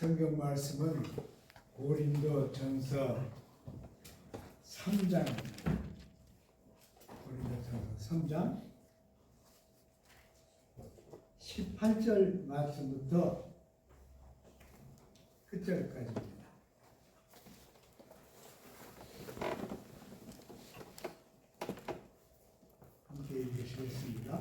성경 말씀은 고린도전서 3장입니다. 고린도전서 3장 18절 말씀부터 끝절까지입니다. 함께 읽으시겠습니다.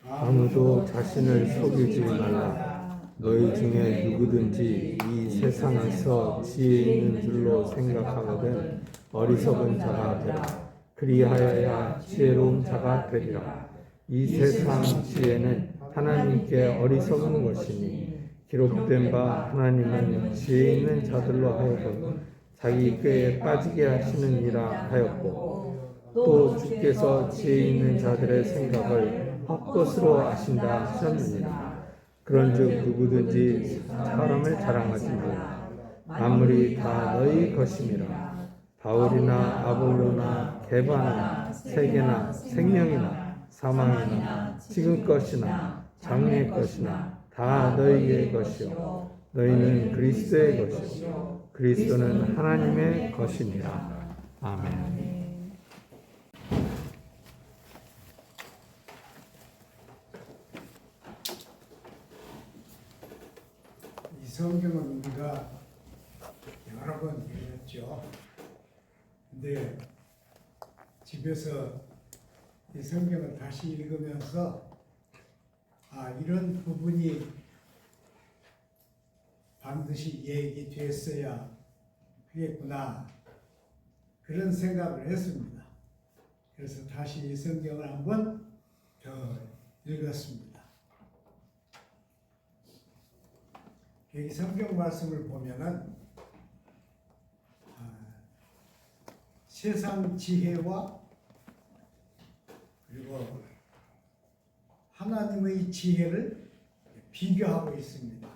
아무도 자신을 속이지 말라. 너희 중에 누구든지 이 세상에서 지혜 있는 줄로 생각하거든 어리석은 자가 되라. 그리하여야 지혜로운 자가 되리라. 이 세상 지혜는 하나님께 어리석은 것이니 기록된 바 하나님은 지혜 있는 자들로 하여금 자기 꾀에 빠지게 하시느니라 하였고, 또 주께서 지혜 있는 자들의 생각을 헛것으로 아신다 하셨느니라. 그런즉 누구든지 사람을 자랑하지 말라. 만물이 다 너희 것임이라. 바울이나 아볼로나 게바나 세계나 생명이나 사망이나 지금 것이나 장래 것이나 다 너희의 것이요 너희는 그리스도의 것이요 그리스도는 하나님의 것이니라. 아멘. 이 성경은 우리가 여러 번 읽었죠. 근데 집에서 이 성경을 다시 읽으면서 이런 부분이 반드시 얘기됐어야 하겠구나, 그런 생각을 했습니다. 그래서 다시 이 성경을 한번 더 읽었습니다. 여기 성경 말씀을 보면은 세상 지혜와 그리고 하나님의 지혜를 비교하고 있습니다.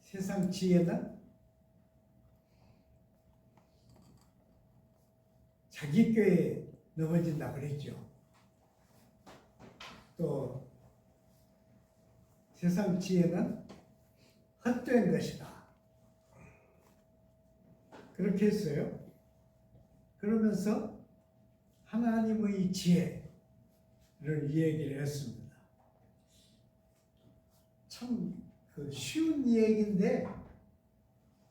세상 지혜는 자기 꾀에 넘어진다 그랬죠. 또 세상 지혜는 헛된 것이다, 그렇게 했어요. 그러면서 하나님의 지혜를 얘기를 했습니다. 참 쉬운 얘기인데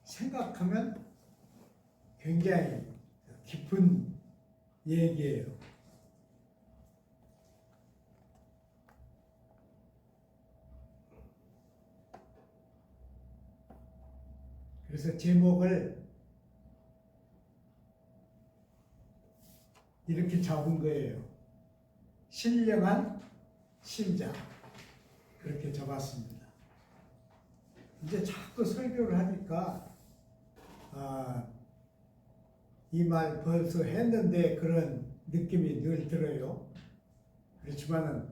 생각하면 굉장히 깊은 얘기예요. 그래서 제목을 이렇게 잡은 거예요. 신령한 신자, 그렇게 잡았습니다. 이제 자꾸 설교를 하니까 이 말 벌써 했는데 그런 느낌이 늘 들어요. 그렇지만은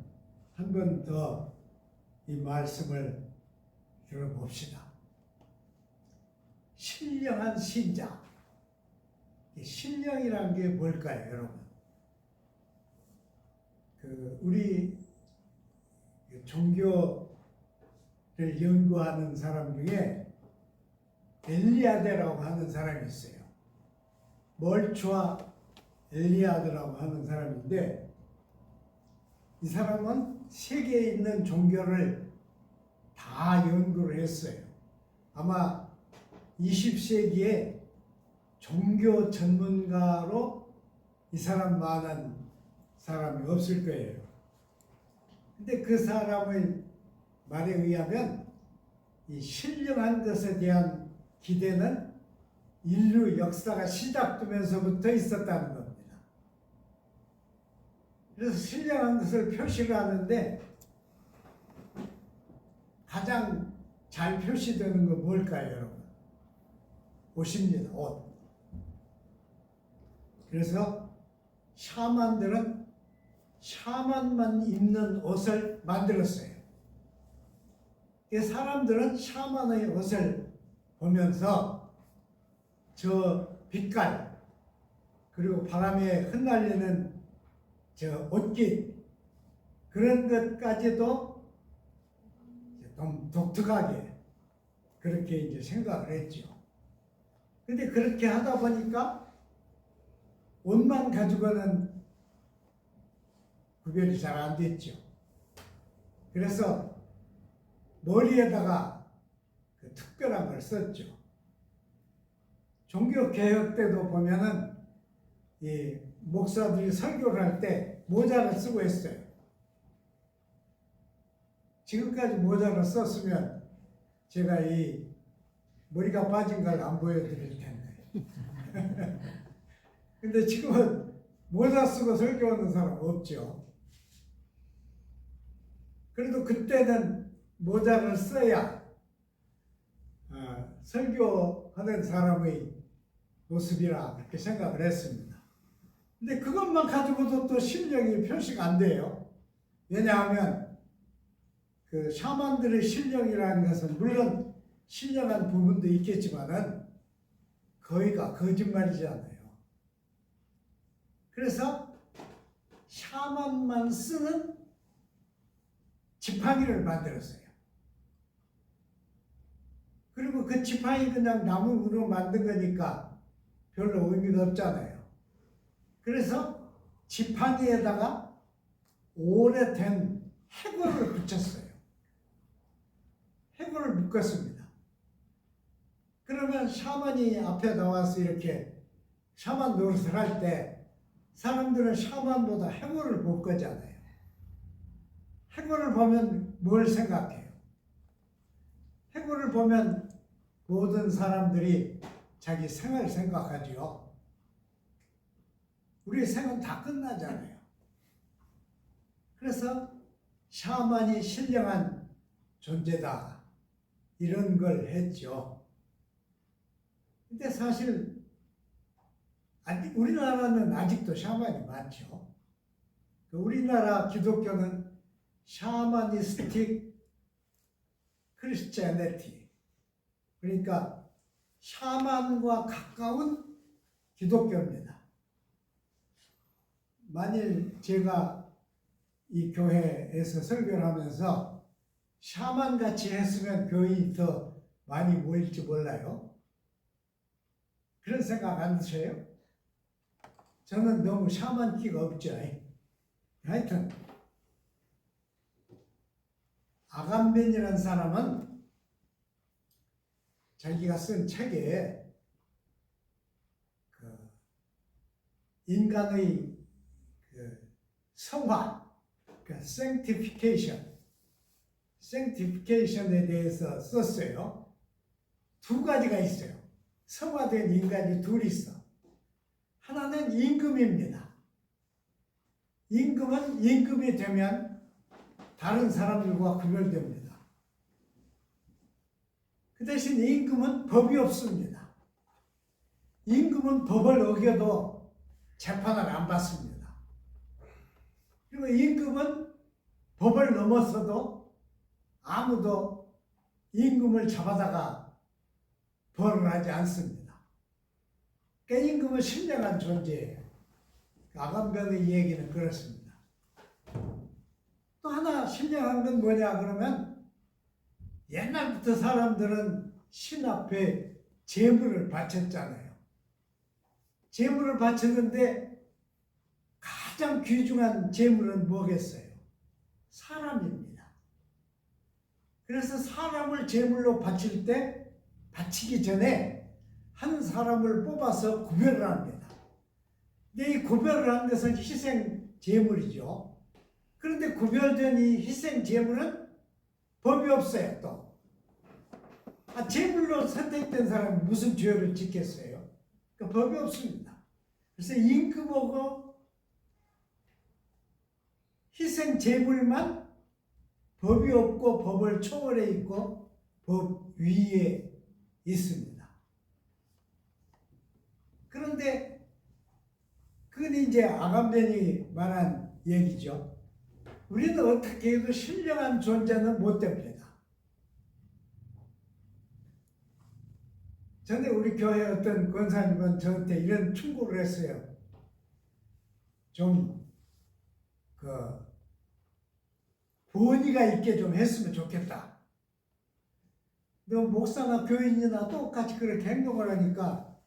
한 번 더 이 말씀을 들어봅시다. 신령한 신자. 신령이라는 게 뭘까요, 여러분? 우리 종교를 연구하는 사람 중에 엘리아드라고 하는 사람이 있어요. 멀추아 엘리아드라고 하는 사람인데, 이 사람은 세계에 있는 종교를 다 연구를 했어요. 아마 20세기에 종교 전문가로 이 사람만한 사람이 없을 거예요. 근데 그 사람의 말에 의하면 이 신령한 것에 대한 기대는 인류 역사가 시작되면서부터 있었다는 겁니다. 그래서 신령한 것을 표시를 하는데 가장 잘 표시되는 건 뭘까요, 여러분? 옷입니다, 옷. 그래서 샤만들은 샤만만 입는 옷을 만들었어요. 사람들은 샤만의 옷을 보면서 저 빛깔, 그리고 바람에 흩날리는 저 옷깃, 그런 것까지도 좀 독특하게 그렇게 이제 생각을 했죠. 근데 그렇게 하다 보니까 옷만 가지고는 구별이 잘 안 됐죠. 그래서 머리에다가 그 특별한 걸 썼죠. 종교개혁 때도 보면은 이 목사들이 설교를 할 때 모자를 쓰고 했어요. 지금까지 모자를 썼으면 제가 이 머리가 빠진 걸 안 보여드릴 텐데. 근데 지금은 모자 쓰고 설교하는 사람 없죠. 그래도 그때는 모자를 써야 설교하는 사람의 모습이라 그렇게 생각을 했습니다. 근데 그것만 가지고도 또 실력이 표시가 안 돼요. 왜냐하면 그 샤만들의 실력이라는 것은 물론 신령한 부분도 있겠지만은 거의가 거짓말이잖아요. 그래서 샤만만 쓰는 지팡이를 만들었어요. 그리고 그 지팡이 그냥 나무로 만든 거니까 별로 의미가 없잖아요. 그래서 지팡이에다가 오래된 해골을 붙였어요. 해골을 묶었습니다. 그러면 샤만이 앞에 나와서 이렇게 샤만 노릇을 할 때 사람들은 샤만보다 해골을 볼 거잖아요. 해골을 보면 뭘 생각해요? 해골을 보면 모든 사람들이 자기 생을 생각하지요. 우리 생은 다 끝나잖아요. 그래서 샤만이 신령한 존재다 이런 걸 했죠. 근데 사실 우리나라는 아직도 샤만이 많죠. 우리나라 기독교는 샤머니스틱 크리스티애니티, 그러니까 샤만과 가까운 기독교입니다. 만일 제가 이 교회에서 설교를 하면서 샤만 같이 했으면 교인이 더 많이 모일지 몰라요. 그런 생각 안 드세요? 저는 너무 샤만 끼가 없죠. 하여튼 아간벤이라는 사람은 자기가 쓴 책에 그 인간의 그 성화, 그러니까 sanctification에 대해서 썼어요. 두 가지가 있어요. 성화된 인간이 둘이 있어. 하나는 임금입니다. 임금은 임금이 되면 다른 사람들과 구별됩니다. 그 대신 임금은 법이 없습니다. 임금은 법을 어겨도 재판을 안 받습니다. 그리고 임금은 법을 넘어서도 아무도 임금을 잡아다가 벌을 하지 않습니다. 그러니까 임금은 신령한 존재예요. 아간변의 얘기는 그렇습니다. 또 하나 신령한 건 뭐냐 그러면 옛날부터 사람들은 신 앞에 제물을 바쳤잖아요. 제물을 바쳤는데 가장 귀중한 제물은 뭐겠어요? 사람입니다. 그래서 사람을 제물로 바칠 때 바치기 전에 한 사람을 뽑아서 구별을 합니다. 근데 이 구별을 하는 것은 희생 제물이죠. 그런데 구별된 이 희생 제물은 법이 없어요. 또 제물로 선택된 사람이 무슨 죄를 짓겠어요? 그러니까 법이 없습니다. 그래서 임금하고 희생 제물만 법이 없고 법을 초월해 있고 법 위에 있습니다. 그런데 그건 이제 아간벤이 말한 얘기죠. 우리는 어떻게 해도 신령한 존재는 못 됩니다. 전에 우리 교회 어떤 권사님은 저한테 이런 충고를 했어요. 좀 본의가 있게 좀 했으면 좋겠다. 너 목사나 교인이나 똑같이 그렇게 행동을 하니까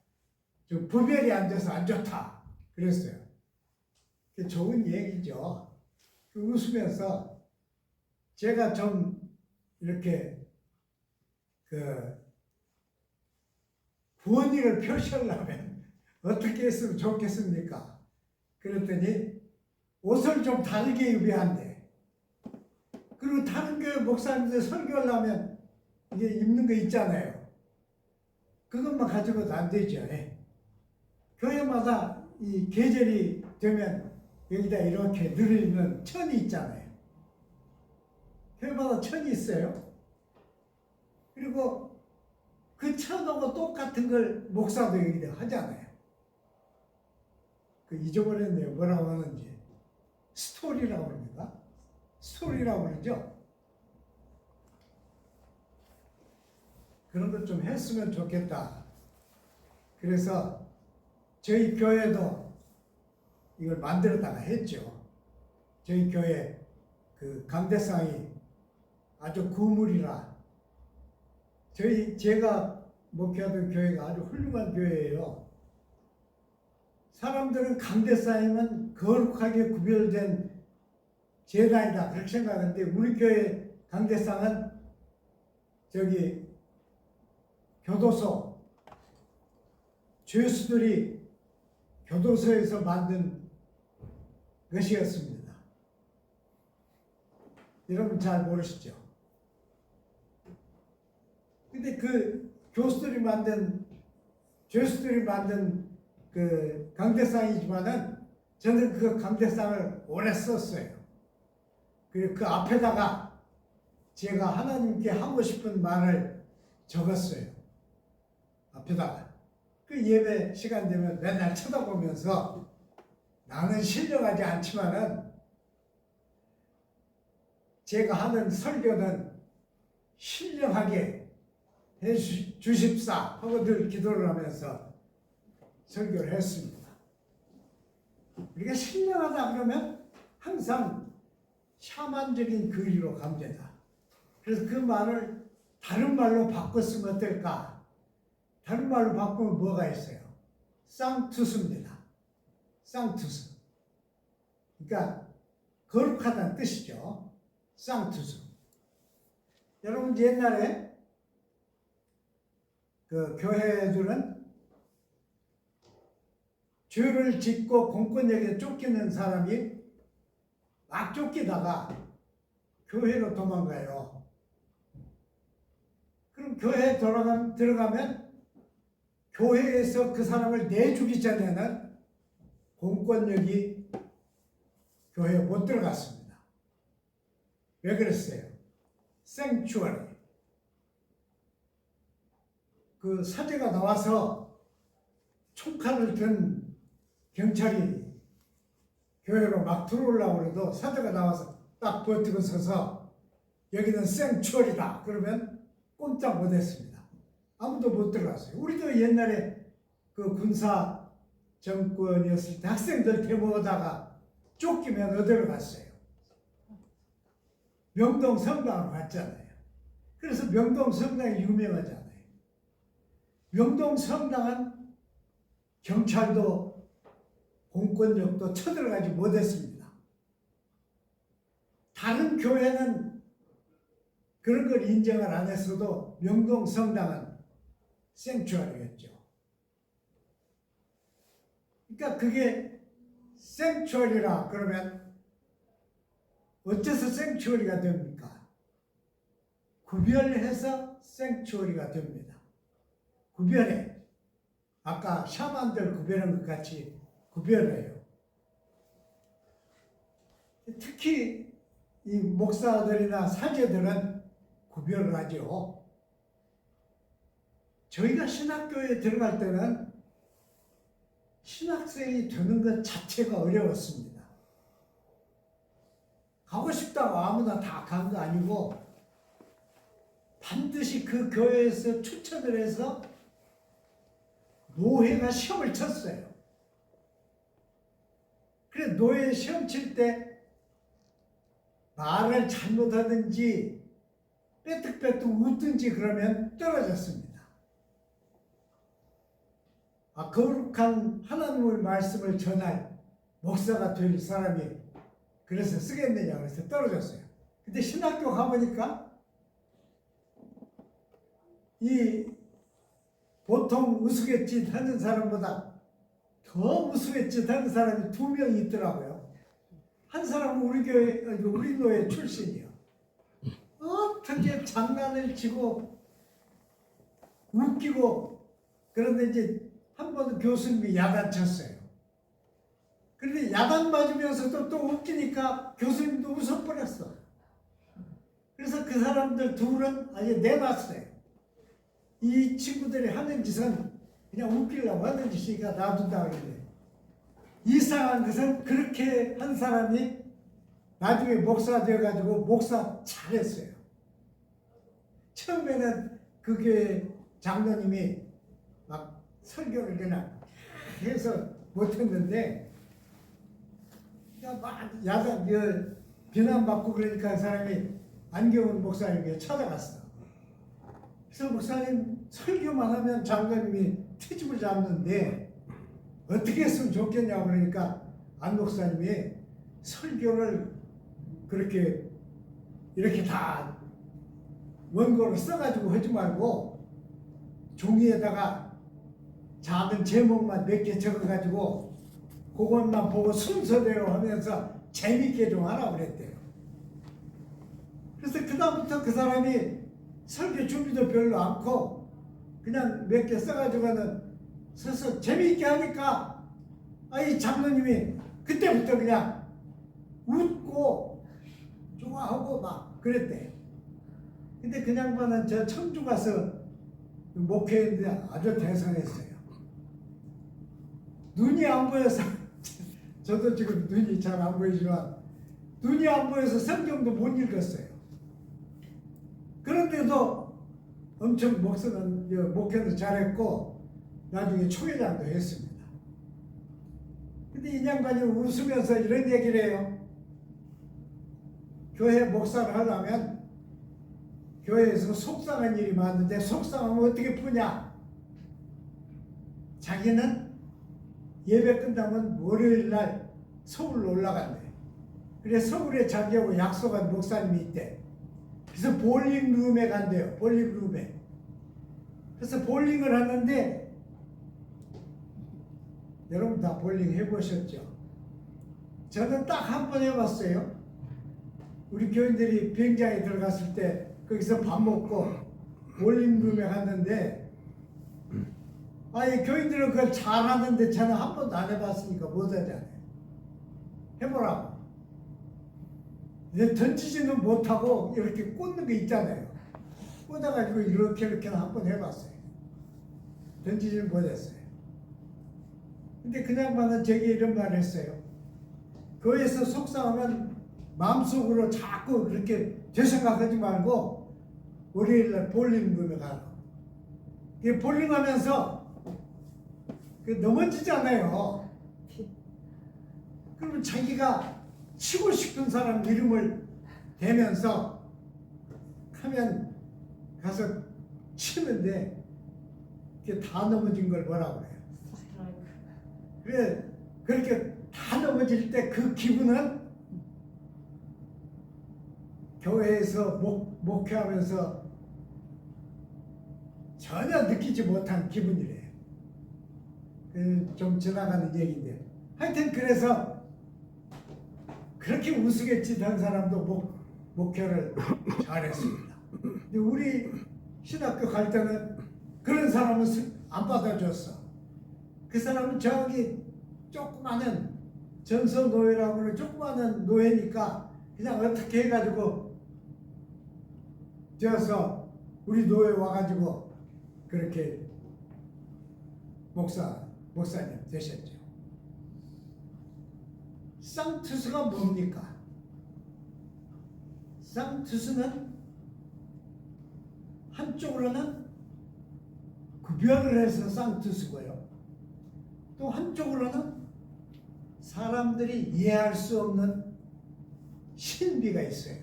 좀 분별이 안 돼서 안 좋다 그랬어요. 그게 좋은 얘기죠. 웃으면서 제가 좀 이렇게 부언이를 표시하려면 어떻게 했으면 좋겠습니까? 그랬더니 옷을 좀 다르게 입어야한대. 그리고 다른 교회 목사님들 설교하려면 이게 입는 거 있잖아요. 그것만 가지고도 안 되죠. 교회마다 이 계절이 되면 여기다 이렇게 늘어있는 천이 있잖아요. 교회마다 천이 있어요. 그리고 그 천하고 똑같은 걸 목사도 여기다 하잖아요. 그 잊어버렸네요. 뭐라고 하는지. 스토리라고 그럽니까? 스토리라고 그러죠. 그런 것 좀 했으면 좋겠다. 그래서 저희 교회도 이걸 만들었다가 했죠. 저희 교회 그 강대상이 아주 구물이라. 제가 목회하던 교회가 아주 훌륭한 교회예요. 사람들은 강대상이면 거룩하게 구별된 재단이다 그렇게 생각하는데 우리 교회 강대상은 저기 교도소 죄수들이 교도소에서 만든 것이었습니다. 여러분 잘 모르시죠? 근데 그 죄수들이 만든 그 강대상이지만은 저는 그 강대상을 오래 썼어요. 그리고 그 앞에다가 제가 하나님께 하고 싶은 말을 적었어요. 앞에다가. 그 예배 시간 되면 맨날 쳐다보면서 나는 신령하지 않지만은 제가 하는 설교는 신령하게 해 주십사 하고 늘 기도를 하면서 설교를 했습니다. 우리가 신령하다 그러면 항상 샤만적인 교리로 갑니다. 그래서 그 말을 다른 말로 바꿨으면 어떨까? 다른 말로 바꾸면 뭐가 있어요? 쌍투스입니다. 쌍투스. 그러니까 거룩하다는 뜻이죠. 쌍투스. 여러분 옛날에 그 교회들은 죄를 짓고 공권력에 쫓기는 사람이 막 쫓기다가 교회로 도망가요. 그럼 교회에 들어가면 교회에서 그 사람을 내주기 전에는 공권력이 교회에 못 들어갔습니다. 왜 그랬어요? 생추얼이. 그 사제가 나와서 총칼을 든 경찰이 교회로 막 들어오려고 해도 사제가 나와서 딱 버티고 서서 여기는 생추얼이다. 그러면 꼼짝 못했습니다. 아무도 못 들어갔어요. 우리도 옛날에 그 군사 정권이었을 때 학생들 데모하다가 쫓기면 어디로 갔어요? 명동 성당으로 갔잖아요. 그래서 명동 성당이 유명하잖아요. 명동 성당은 경찰도 공권력도 쳐들어가지 못했습니다. 다른 교회는 그런 걸 인정을 안 했어도 명동 성당은 생추얼이었죠. 그러니까 그게 생추얼이라 그러면 어째서 생추얼이가 됩니까? 구별해서 생추얼이가 됩니다. 구별해. 아까 샤만들 구별한 것 같이 구별해요. 특히 이 목사들이나 사제들은 구별을 하죠. 저희가 신학교에 들어갈 때는 신학생이 되는 것 자체가 어려웠습니다. 가고 싶다고 아무나 다 간 거 아니고 반드시 그 교회에서 추천을 해서 노회가 시험을 쳤어요. 그래 노회 시험 칠 때 말을 잘못하든지 빼뜩빼뜩 웃든지 그러면 떨어졌습니다. 거룩한 하나님의 말씀을 전할 목사가 될 사람이 그래서 쓰겠느냐 그래서 떨어졌어요. 근데 신학교 가보니까 이 보통 우스갯짓 하는 사람보다 더 우스갯짓 하는 사람이 2명 있더라고요. 한 사람은 우리 교회, 우리 노예 출신이요. 어떻게 장난을 치고 웃기고, 그런데 이제 한 번은 교수님이 야단쳤어요. 그런데 야단 맞으면서도 또 웃기니까 교수님도 웃어버렸어. 그래서 그 사람들 둘은 아예 내놨어요. 이 친구들이 하는 짓은 그냥 웃기려고 하는 짓이니까 놔둔다 그러는데, 이상한 것은 그렇게 한 사람이 나중에 목사 되어가지고 목사 잘했어요. 처음에는 그 교회 장로님이 막 설교를 그냥 해서 못했는데, 막 야단 비난받고 그러니까 그 사람이 안경훈 목사님께 찾아갔어. 그래서 목사님 설교만 하면 장로님이 트집을 잡는데 어떻게 했으면 좋겠냐고 그러니까 안 목사님이 설교를 그렇게 이렇게 다 원고를 써가지고 하지 말고 종이에다가 작은 제목만 몇 개 적어가지고 그것만 보고 순서대로 하면서 재밌게 좀 하라고 그랬대요. 그래서 그다음부터 그 사람이 설교 준비도 별로 않고 그냥 몇 개 써가지고는 서서 재미있게 하니까 이 장로님이 그때부터 그냥 웃고 좋아하고 막 그랬대요. 근데 그 양반은 저 청주 가서 목회했는데 아주 대성했어요. 눈이 안 보여서 저도 지금 눈이 잘 안 보이지만 눈이 안 보여서 성경도 못 읽었어요. 그런데도 엄청 목회도 잘했고 나중에 총회장도 했습니다. 근데 이 양반이 웃으면서 이런 얘기를 해요. 교회 목사를 하려면 교회에서 속상한 일이 많은데 속상하면 어떻게 푸냐? 자기는 예배 끝나면 월요일날 서울로 올라간대. 그래서 서울에 자기하고 약속한 목사님이 있대. 그래서 볼링룸에 간대요. 볼링룸에. 그래서 볼링을 하는데, 여러분 다 볼링 해보셨죠? 저는 딱 한 번 해봤어요. 우리 교인들이 비행장에 들어갔을 때 거기서 밥 먹고 볼링룸에 갔는데, 이 교인들은 그걸 잘하는데 저는 한 번도 안 해봤으니까 못하잖아요. 해보라고. 던지지는 못하고 이렇게 꽂는 거 있잖아요. 꽂아가지고 이렇게 한 번 해봤어요. 던지지는 못했어요. 근데 그 양반은 제게 이런 말을 했어요. 교회에서 속상하면 마음속으로 자꾸 그렇게 제 생각하지 말고 월요일날 볼링룸에 가라고. 볼링하면서 넘어지잖아요. 그러면 자기가 치고 싶은 사람 이름을 대면서 하면 가서 치는데 그게 다 넘어진 걸 뭐라고 그래요? 그래, 그렇게 다 넘어질 때 그 기분은 교회에서 목회하면서 전혀 느끼지 못한 기분이래요. 좀 지나가는 얘기인데, 하여튼 그래서 그렇게 우스갯짓한 사람도 목회를 잘했습니다. 근데 우리 신학교 갈 때는 그런 사람은 안 받아줬어. 그 사람은 저기 조그마한 전서노예라고 하는 조그마한 노예니까 그냥 어떻게 해가지고 되어서 우리 노예 와가지고 그렇게 목사님 되셨죠. 상투스가 뭡니까? 상투스는 한쪽으로는 구별을 해서 상투스고요. 또 한쪽으로는 사람들이 이해할 수 없는 신비가 있어요.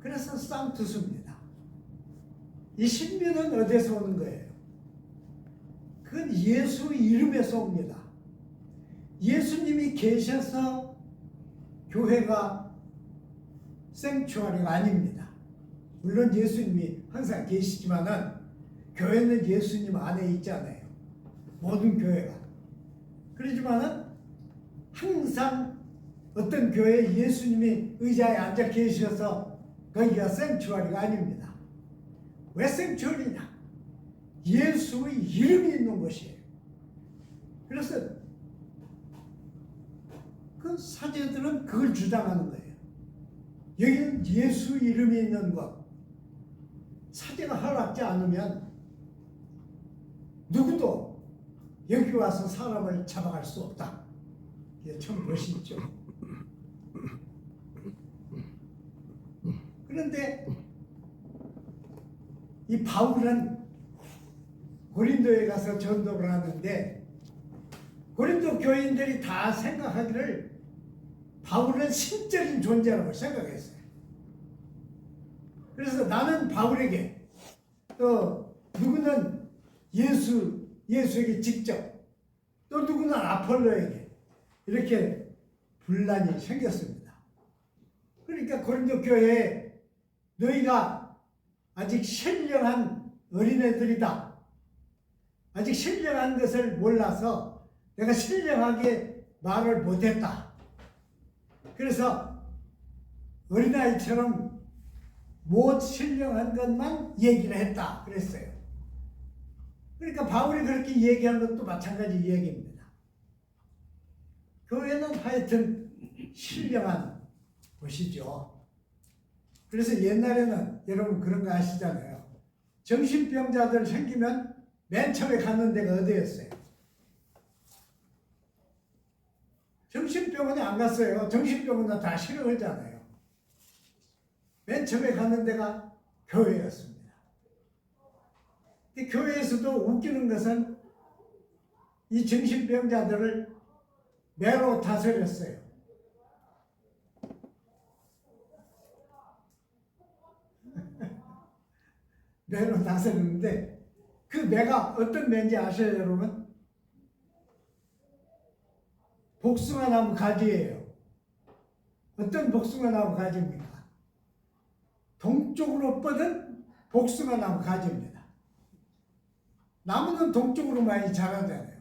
그래서 쌍투수입니다. 이 신비는 어디서 오는 거예요? 그건 예수 이름에서 옵니다. 예수님이 계셔서 교회가 생추아리가 아닙니다. 물론 예수님이 항상 계시지만은 교회는 예수님 안에 있잖아요. 모든 교회가. 그렇지만은 항상 어떤 교회에 예수님이 의자에 앉아 계셔서 거기가 생추아리가 아닙니다. 왜 생추아리냐? 예수의 이름이 있는 곳이에요. 그래서 그 사제들은 그걸 주장하는 거예요. 여기는 예수 이름이 있는 곳. 사제가 허락지 않으면 누구도 여기 와서 사람을 잡아갈 수 없다. 이게 참 멋있죠. 그런데 이 바울은 고린도에 가서 전도를 하는데 고린도 교인들이 다 생각하기를 바울은 신적인 존재라고 생각했어요. 그래서 나는 바울에게 또 누구는 예수에게 직접 또 누구는 아폴로에게 이렇게 분란이 생겼습니다. 그러니까 고린도 교회에 너희가 아직 신령한 어린애들이다. 아직 신령한 것을 몰라서 내가 신령하게 말을 못했다. 그래서 어린아이처럼 못 신령한 것만 얘기를 했다. 그랬어요. 그러니까 바울이 그렇게 얘기한 것도 마찬가지 얘기입니다. 교회는 하여튼 신령한 곳이죠. 그래서 옛날에는 여러분 그런 거 아시잖아요. 정신병자들 생기면 맨 처음에 가는 데가 어디였어요? 정신병원에 안 갔어요. 정신병원은 다 싫어하잖아요. 맨 처음에 가는 데가 교회였습니다. 교회에서도 웃기는 것은 이 정신병자들을 매로 다스렸어요. 매로 다스렸는데 그 매가 어떤 매인지 아셔요, 여러분? 복숭아나무 가지예요. 어떤 복숭아나무 가지입니까? 동쪽으로 뻗은 복숭아나무 가지입니다. 나무는 동쪽으로 많이 자라잖아요.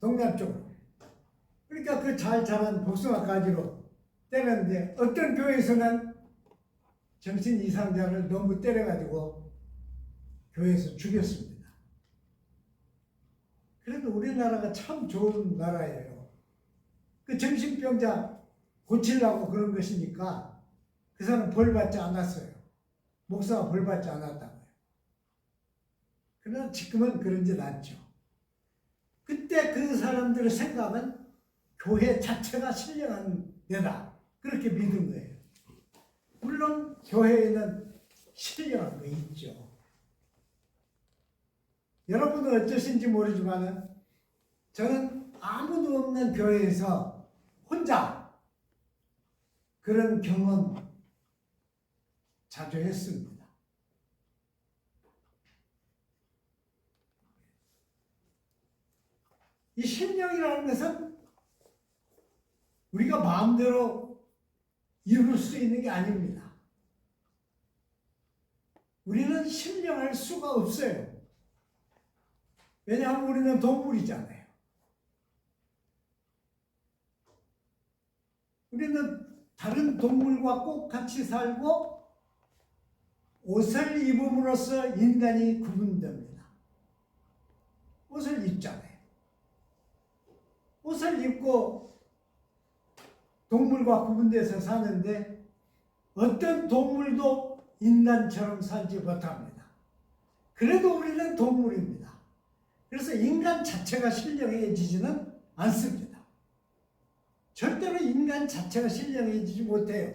동남쪽으로. 그러니까 그 잘 자란 복숭아 가지로 때렸는데 어떤 교회에서는 정신 이상자를 너무 때려가지고 교회에서 죽였습니다. 그래도 우리나라가 참 좋은 나라예요. 그 정신병자 고치려고 그런 것이니까 그 사람 벌 받지 않았어요. 목사가 벌 받지 않았다고요. 그러나 지금은 그런지 않죠. 그때 그 사람들의 생각은 교회 자체가 신령한 데다. 그렇게 믿은 거예요. 물론 교회에는 신령한 거 있죠. 여러분은 어쩌신지 모르지만 저는 아무도 없는 교회에서 혼자 그런 경험 자주 했습니다. 이 신령이라는 것은 우리가 마음대로 이룰 수 있는 게 아닙니다. 우리는 신령할 수가 없어요. 왜냐하면 우리는 동물이잖아요. 우리는 다른 동물과 꼭 같이 살고 옷을 입음으로써 인간이 구분됩니다. 옷을 입잖아요. 옷을 입고 동물과 구분돼서 사는데 어떤 동물도 인간처럼 살지 못합니다. 그래도 우리는 동물입니다. 그래서 인간 자체가 신령해지지는 않습니다. 절대로 인간 자체가 신령해지지 못해요.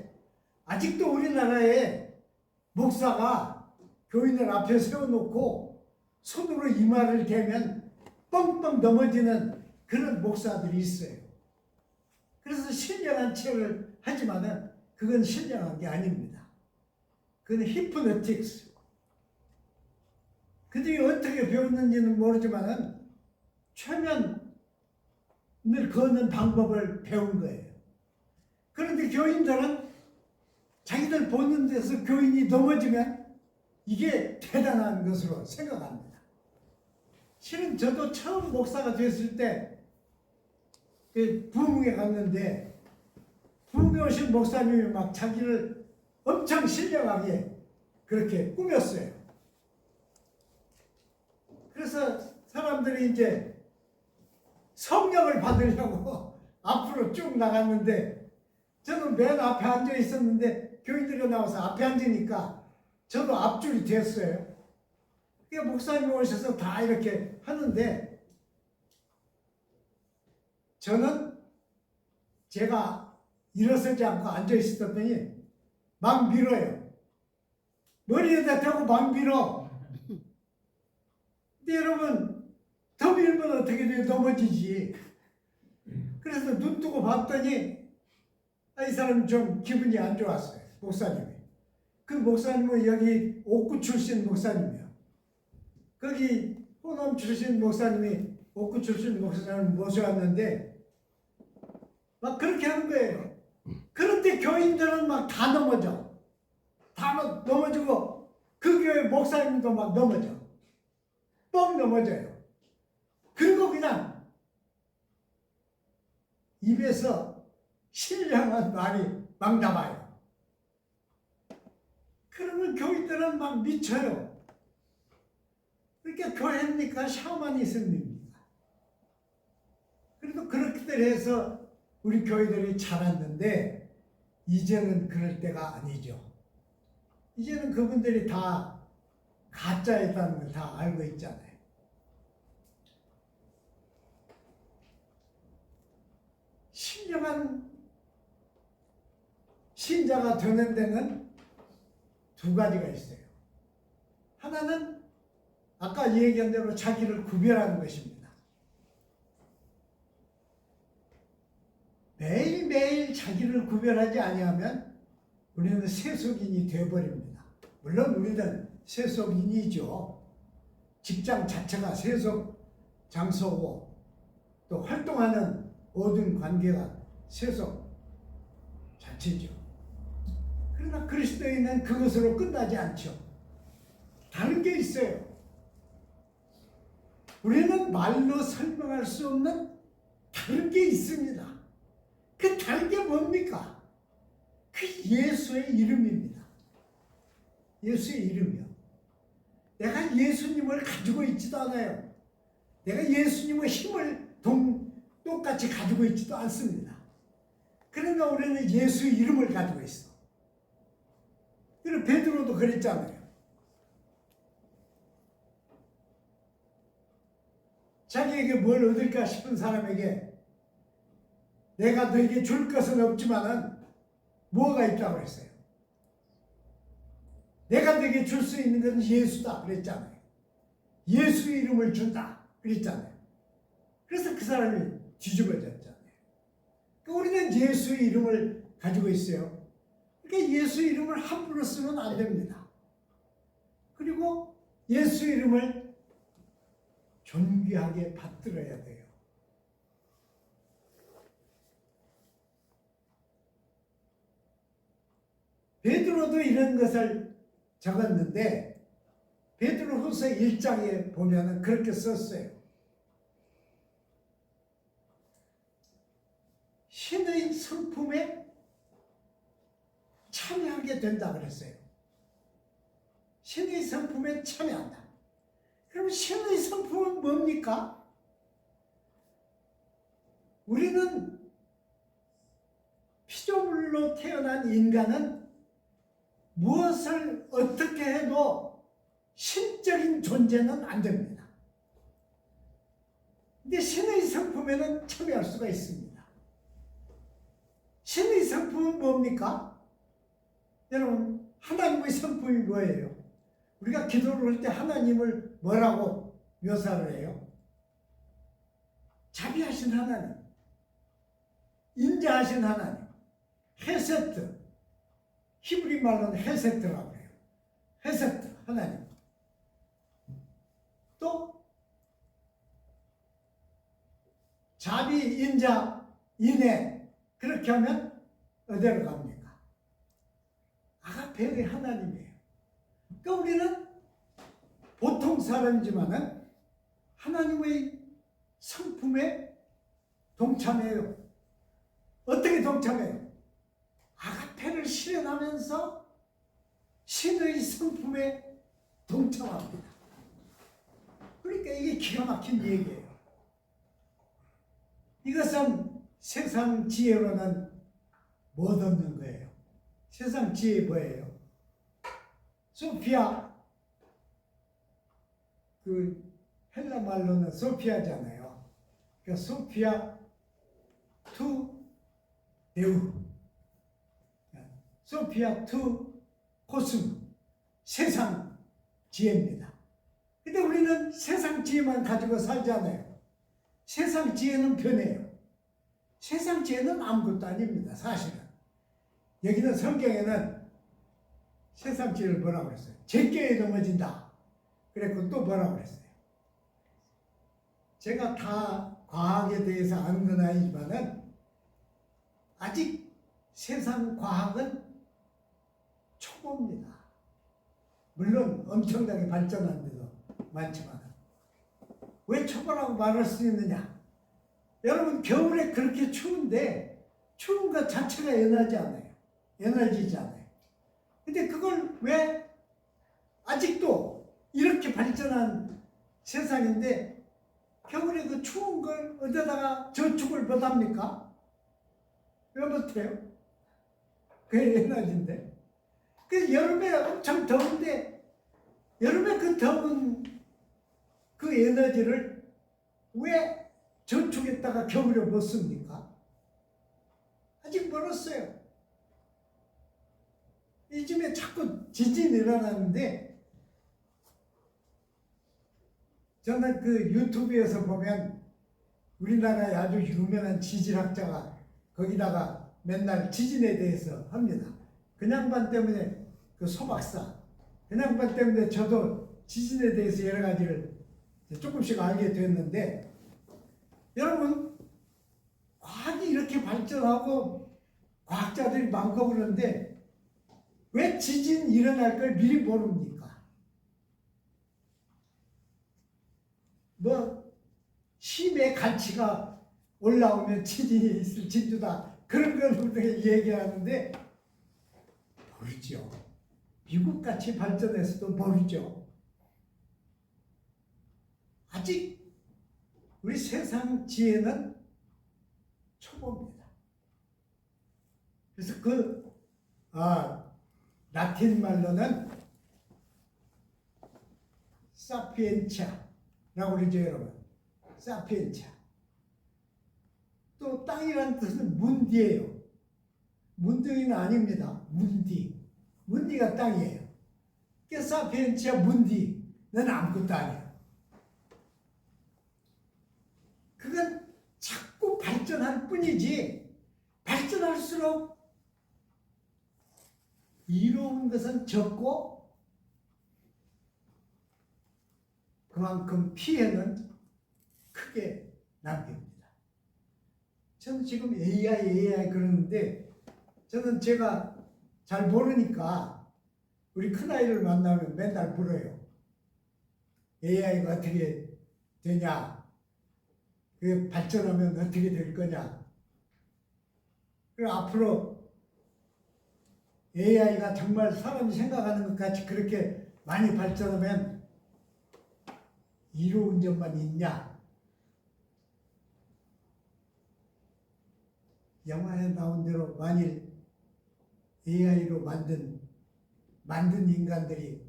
아직도 우리나라에 목사가 교인을 앞에 세워놓고 손으로 이마를 대면 뻥뻥 넘어지는 그런 목사들이 있어요. 그래서 신령한 체를 하지만은 그건 신령한 게 아닙니다. 그건 히프노틱스. 그들이 어떻게 배웠는지는 모르지만은 최면을 거는 방법을 배운 거예요. 그런데 교인들은 자기들 보는 데서 교인이 넘어지면 이게 대단한 것으로 생각합니다. 실은 저도 처음 목사가 됐을 때 부흥에 갔는데 부흥에 오신 목사님이 막 자기를 엄청 신령하게 그렇게 꾸몄어요. 그래서 사람들이 이제 성령을 받으려고 앞으로 쭉 나갔는데 저는 맨 앞에 앉아 있었는데 교인들이 나와서 앞에 앉으니까 저도 앞줄이 됐어요. 그러니까 목사님 오셔서 다 이렇게 하는데 저는 제가 일어서지 않고 앉아 있었더니 막 밀어요. 머리에다 대고 막 밀어. 근데 여러분 더 밀면 어떻게 돼요? 넘어지지. 그래서 눈 뜨고 봤더니 이 사람 좀 기분이 안 좋았어요. 목사님이. 그 목사님은 여기 옥구 출신 목사님이에요. 거기 호남 출신 목사님이 옥구 출신 목사님을 모셔왔는데 막 그렇게 하는 거예요. 그런데 교인들은 막 다 넘어져. 다 넘어지고 그 교회 목사님도 막 넘어져. 뻥 넘어져요. 그리고 그냥 입에서 신령한 말이 막 나와요. 그러면 교인들은 막 미쳐요. 그러니까 교회입니까? 샤머니즘입니다. 그래도 그렇게들 해서 우리 교회들이 자랐는데 이제는 그럴 때가 아니죠. 이제는 그분들이 다 가짜였다는 걸 다 알고 있잖아요. 신령한 신자가 되는 데는 두 가지가 있어요. 하나는 아까 얘기한 대로 자기를 구별하는 것입니다. 매일매일 자기를 구별하지 아니하면 우리는 세속인이 되어버립니다. 물론 우리는 세속인이죠. 직장 자체가 세속 장소고 또 활동하는 모든 관계가 세속 자체죠. 그러나 그리스도인은 그것으로 끝나지 않죠. 다른 게 있어요. 우리는 말로 설명할 수 없는 다른 게 있습니다. 그 다른 게 뭡니까? 그 예수의 이름입니다. 예수의 이름이요. 내가 예수님을 가지고 있지도 않아요. 내가 예수님의 힘을 똑같이 가지고 있지도 않습니다. 그러나 우리는 예수의 이름을 가지고 있어. 그리고 베드로도 그랬잖아요. 자기에게 뭘 얻을까 싶은 사람에게 내가 너에게 줄 것은 없지만은 뭐가 있다고 했어요? 내가 너에게 줄 수 있는 것은 예수다 그랬잖아요. 예수 이름을 준다 그랬잖아요. 그래서 그 사람이 뒤집어졌잖아요. 그러니까 우리는 예수 이름을 가지고 있어요. 그러니까 예수 이름을 함부로 쓰면 안 됩니다. 그리고 예수 이름을 존귀하게 받들어야 돼요. 베드로도 이런 것을 적었는데 베드로후서 1장에 보면은 그렇게 썼어요. 신의 성품에 참여하게 된다 그랬어요. 신의 성품에 참여한다. 그럼 신의 성품은 뭡니까? 우리는 피조물로 태어난 인간은 무엇을 어떻게 해도 신적인 존재는 안 됩니다. 근데 신의 성품에는 참여할 수가 있습니다. 신의 성품은 뭡니까? 여러분, 하나님의 성품이 뭐예요? 우리가 기도를 할 때 하나님을 뭐라고 묘사를 해요? 자비하신 하나님, 인자하신 하나님, 헤세트, 히브리 말로는 헤세트라고 해요. 헤세트 하나님. 또 자비, 인자, 인애 그렇게 하면 어디로 갑니까? 아가페의 하나님이에요. 그러니까 우리는 보통 사람이지만은 하나님의 성품에 동참해요. 어떻게 동참해요? 아가페를 실현하면서 신의 성품에 동참합니다. 그러니까 이게 기가 막힌 얘기예요. 이것은 세상 지혜로는 못 얻는 거예요. 세상 지혜 뭐예요? 소피아, 그 헬라 말로는 소피아잖아요. 그러니까 소피아 투 데우, 소피아 투 코스모, 세상 지혜입니다. 근데 우리는 세상 지혜만 가지고 살잖아요. 세상 지혜는 변해요. 세상 지혜는 아무것도 아닙니다. 사실은. 여기는 성경에는 세상 지혜를 뭐라고 그랬어요? 제껴에 넘어진다. 그랬고 또 뭐라고 그랬어요? 제가 다 과학에 대해서 아는 건 아니지만은 아직 세상 과학은 초보입니다. 물론 엄청나게 발전한 데도 많지만 왜 초보라고 말할 수 있느냐? 여러분 겨울에 그렇게 추운데 추운 것 자체가 에너지 않아요. 에너지지 않아요. 근데 그걸 왜 아직도 이렇게 발전한 세상인데 겨울에 그 추운 걸 어디다가 저축을 못합니까? 왜 못해요? 그게 에너지인데. 그래서 여름에 엄청 더운데 여름에 그 더운 그 에너지를 왜 저축했다가 겨울에 못 씁니까? 아직 멀었어요. 요즘에 자꾸 지진이 일어나는데 저는 그 유튜브에서 보면 우리나라의 아주 유명한 지질학자가 거기다가 맨날 지진에 대해서 합니다. 그 양반 때문에 그 소박사 그 양반 때문에 저도 지진에 대해서 여러 가지를 조금씩 알게 됐는데 여러분 과학이 이렇게 발전하고 과학자들이 많고 그러는데 왜 지진 일어날 걸 미리 모릅니까? 뭐 힘의 가치가 올라오면 지진이 있을 진주다 그런 걸 우리가 얘기하는데 모르죠. 미국같이 발전해서도 모르죠. 아직 우리 세상 지혜는 초보입니다. 그래서 라틴 말로는 사피엔티아라고 그러죠, 여러분. 사피엔티아. 또 땅이라는 뜻은 문디예요. 문둥이는 아닙니다. 문디. 문디가 땅이에요. 그러니까 사피엔티아 문디는 아무것도 아니에요. 그건 자꾸 발전할 뿐이지 발전할수록 이로운 것은 적고 그만큼 피해는 크게 남깁니다. 저는 지금 AI 그러는데 저는 제가 잘 모르니까 우리 큰아이를 만나면 맨날 물어요. AI가 어떻게 되냐? 그 발전하면 어떻게 될 거냐? 그리고 앞으로 AI가 정말 사람이 생각하는 것 같이 그렇게 많이 발전하면 이로운 점만 있냐? 영화에 나온 대로 만일 AI로 만든 인간들이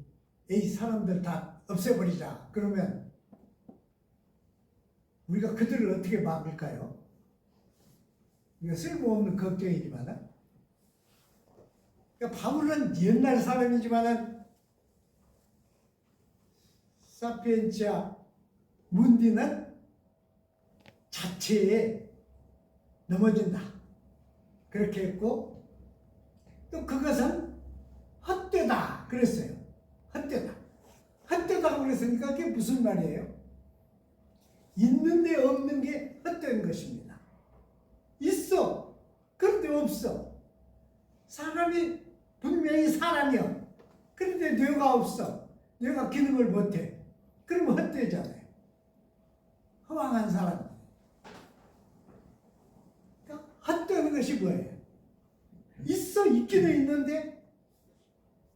이 사람들 다 없애버리자 그러면 우리가 그들을 어떻게 막을까요? 이거 쓸모없는 걱정이지만 그러니까 바울은 옛날 사람이지만 사피엔티아 문디는 자체에 넘어진다 그렇게 했고 또 그것은 헛되다 그랬어요. 있다고 그랬으니까 그게 무슨 말이에요? 있는데 없는 게 헛된 것입니다. 있어. 그런데 없어. 사람이 분명히 사람이야. 그런데 뇌가 없어. 뇌가 기능을 못해. 그러면 헛되잖아요. 허망한 사람. 그러니까 헛되는 것이 뭐예요? 있어. 있기는 있는데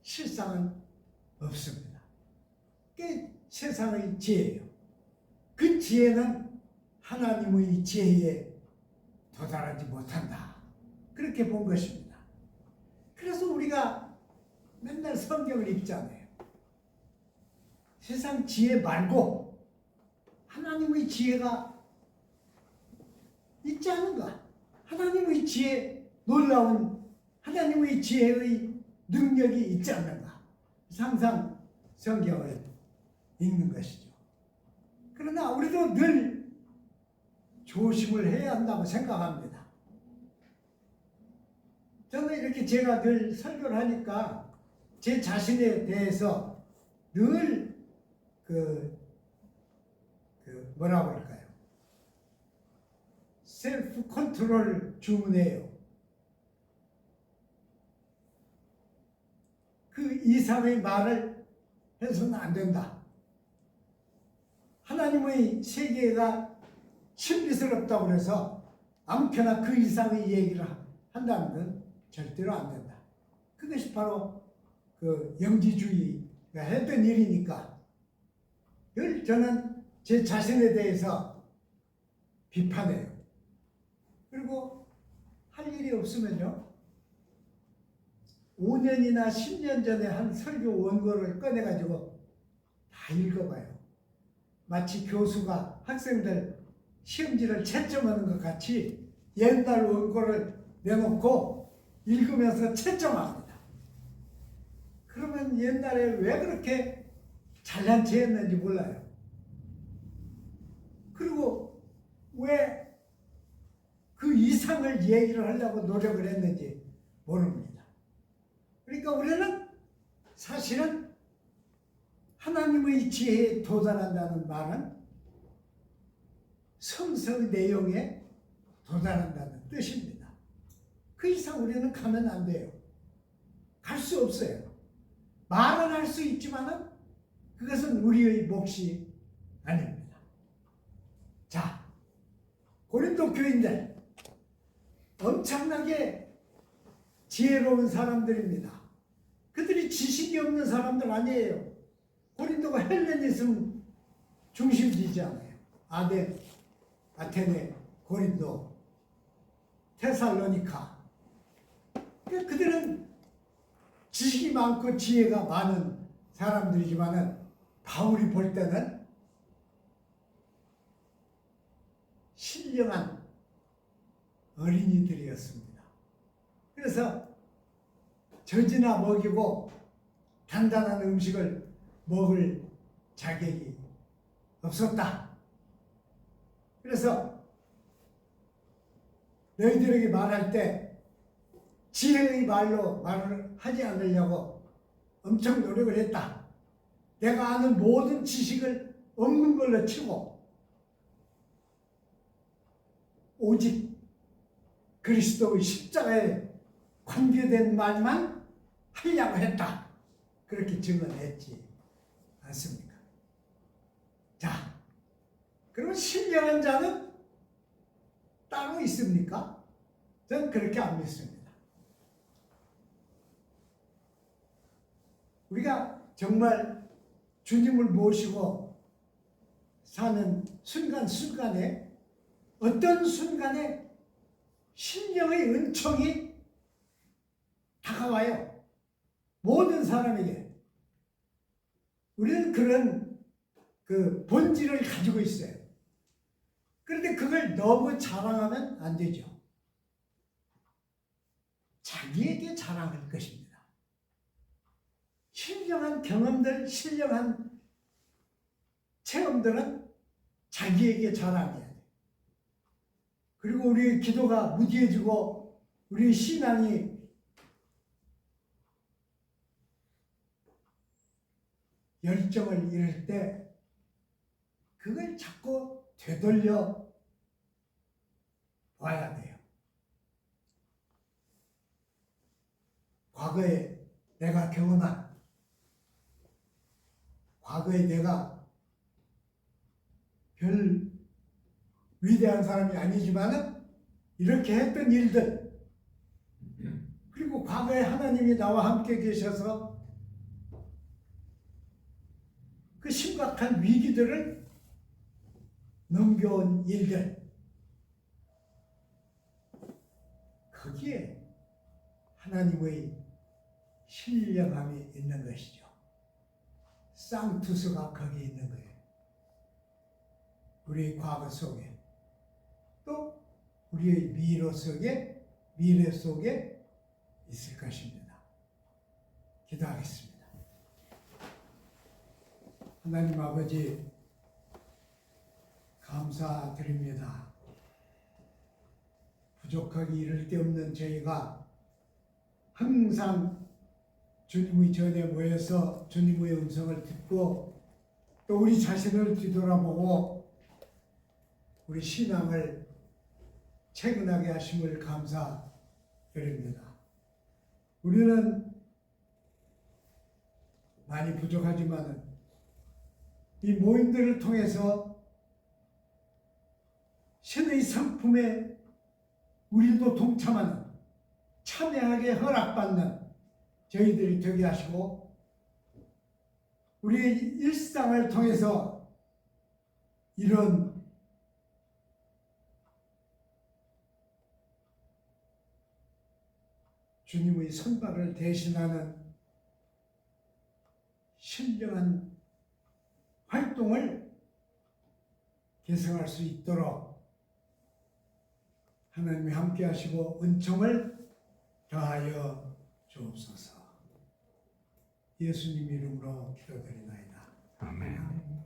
실상은 없습니다. 그게 세상의 지혜예요. 그 지혜는 하나님의 지혜에 도달하지 못한다. 그렇게 본 것입니다. 그래서 우리가 맨날 성경을 읽잖아요. 세상 지혜 말고 하나님의 지혜가 있지 않은가? 하나님의 지혜, 놀라운 하나님의 지혜의 능력이 있지 않는가? 항상 성경을 읽는 것이죠. 그러나 우리도 늘 조심을 해야 한다고 생각합니다. 저는 이렇게 제가 늘 설교를 하니까 제 자신에 대해서 늘 뭐라고 할까요? 셀프 컨트롤 주문해요. 그 이상의 말을 해서는 안 된다. 하나님의 세계가 신비스럽다고 해서 아무렇게나 그 이상의 얘기를 한다는 건 절대로 안 된다. 그것이 바로 그 영지주의가 했던 일이니까 늘 저는 제 자신에 대해서 비판해요. 그리고 할 일이 없으면요, 5년이나 10년 전에 한 설교 원고를 꺼내가지고 다 읽어봐요. 마치 교수가 학생들 시험지를 채점하는 것 같이 옛날 원고를 내놓고 읽으면서 채점합니다. 그러면 옛날에 왜 그렇게 잘난 체 했는지 몰라요. 그리고 왜 그 이상을 얘기를 하려고 노력을 했는지 모릅니다. 그러니까 우리는 사실은 하나님의 지혜에 도달한다는 말은 성서의 내용에 도달한다는 뜻입니다. 그 이상 우리는 가면 안 돼요. 갈 수 없어요. 말은 할 수 있지만은 그것은 우리의 몫이 아닙니다. 자, 고린도 교인들 엄청나게 지혜로운 사람들입니다. 그들이 지식이 없는 사람들 아니에요. 고린도가 헬레니즘 중심지잖아요. 아테네, 고린도, 테살로니카. 그들은 지식이 많고 지혜가 많은 사람들이지만은 바울이 볼 때는 신령한 어린이들이었습니다. 그래서 젖이나 먹이고 단단한 음식을 먹을 자격이 없었다. 그래서 너희들에게 말할 때 지혜의 말로 말을 하지 않으려고 엄청 노력을 했다. 내가 아는 모든 지식을 없는 걸로 치고 오직 그리스도의 십자가에 관계된 말만 하려고 했다. 그렇게 증언했지 않습니까? 자, 그러면 신령한 자는 따로 있습니까? 저는 그렇게 안 믿습니다. 우리가 정말 주님을 모시고 사는 순간순간에 어떤 순간에 신령의 은총이 다가와요. 모든 사람에게. 우리는 그런 그 본질을 가지고 있어요. 그런데 그걸 너무 자랑하면 안 되죠. 자기에게 자랑할 것입니다. 신령한 경험들, 신령한 체험들은 자기에게 자랑해야 돼요. 그리고 우리의 기도가 무디해지고 우리의 신앙이 열정을 잃을 때 그걸 자꾸 되돌려 봐야 돼요. 과거에 내가 경험한, 과거에 내가 별 위대한 사람이 아니지만은 이렇게 했던 일들, 그리고 과거에 하나님이 나와 함께 계셔서 그 심각한 위기들을 넘겨온 일들, 거기에 하나님의 신령함이 있는 것이죠. 쌍투스가 거기 있는 거예요. 우리의 과거 속에, 또 우리의 미래 속에 있을 것입니다. 기도하겠습니다. 하나님 아버지, 감사드립니다. 부족하기 이를 데 없는 저희가 항상 주님의 전에 모여서 주님의 음성을 듣고 또 우리 자신을 뒤돌아보고 우리 신앙을 채근하게 하심을 감사드립니다. 우리는 많이 부족하지만 이 모임들을 통해서 신의 성품에 우리도 동참하는, 참여하게 허락받는 저희들이 되게 하시고, 우리의 일상을 통해서 이런 주님의 선발을 대신하는 신령한 활동을 개성할 수 있도록 하나님이 함께 하시고 은총을 더하여 주옵소서. 예수님 이름으로 기도드리나이다. 아멘.